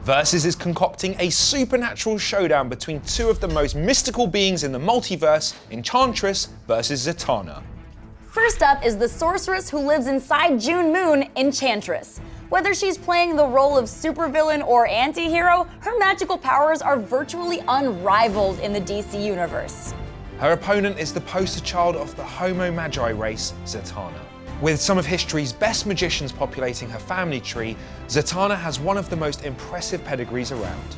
Versus is concocting a supernatural showdown between two of the most mystical beings in the multiverse, Enchantress versus Zatanna. First up is the sorceress who lives inside June Moon, Enchantress. Whether she's playing the role of supervillain or anti-hero, her magical powers are virtually unrivaled in the DC universe. Her opponent is the poster child of the Homo Magi race, Zatanna. With some of history's best magicians populating her family tree, Zatanna has one of the most impressive pedigrees around.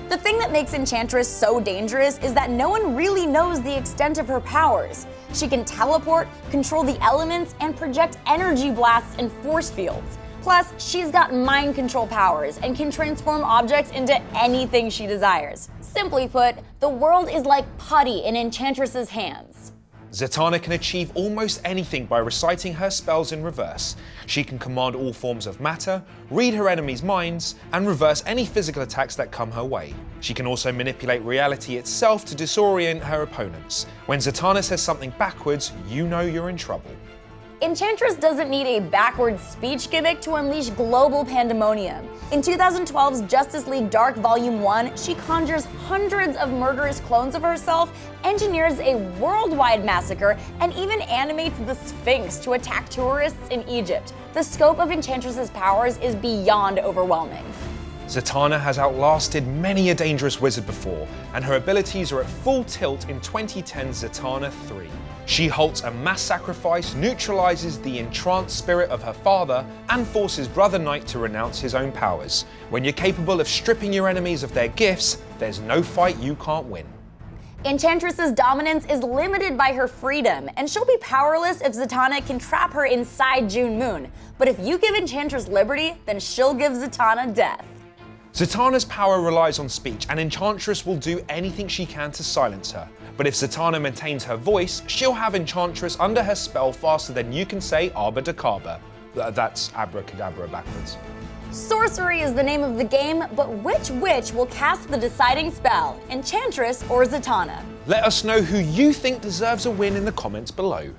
The thing that makes Enchantress so dangerous is that no one really knows the extent of her powers. She can teleport, control the elements, and project energy blasts and force fields. Plus, she's got mind control powers and can transform objects into anything she desires. Simply put, the world is like putty in Enchantress's hands. Zatanna can achieve almost anything by reciting her spells in reverse. She can command all forms of matter, read her enemies' minds, and reverse any physical attacks that come her way. She can also manipulate reality itself to disorient her opponents. When Zatanna says something backwards, you know you're in trouble. Enchantress doesn't need a backwards speech gimmick to unleash global pandemonium. In 2012's Justice League Dark Volume 1, she conjures hundreds of murderous clones of herself, engineers a worldwide massacre, and even animates the Sphinx to attack tourists in Egypt. The scope of Enchantress's powers is beyond overwhelming. Zatanna has outlasted many a dangerous wizard before, and her abilities are at full tilt in 2010's Zatanna 3. She halts a mass sacrifice, neutralizes the entranced spirit of her father, and forces Brother Knight to renounce his own powers. When you're capable of stripping your enemies of their gifts, there's no fight you can't win. Enchantress's dominance is limited by her freedom, and she'll be powerless if Zatanna can trap her inside June Moon. But if you give Enchantress liberty, then she'll give Zatanna death. Zatanna's power relies on speech, and Enchantress will do anything she can to silence her. But if Zatanna maintains her voice, she'll have Enchantress under her spell faster than you can say Abadakaba. That's abracadabra backwards. Sorcery is the name of the game, but which witch will cast the deciding spell, Enchantress or Zatanna? Let us know who you think deserves a win in the comments below.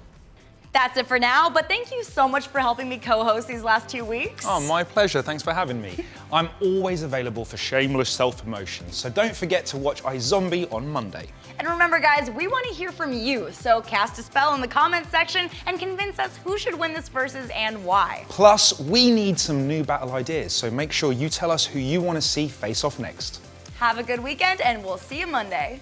That's it for now, but thank you so much for helping me co-host these last 2 weeks. Oh, my pleasure. Thanks for having me. I'm always available for shameless self-promotion, so don't forget to watch iZombie on Monday. And remember, guys, we want to hear from you, so cast a spell in the comments section and convince us who should win this versus and why. Plus, we need some new battle ideas, so make sure you tell us who you want to see face off next. Have a good weekend, and we'll see you Monday.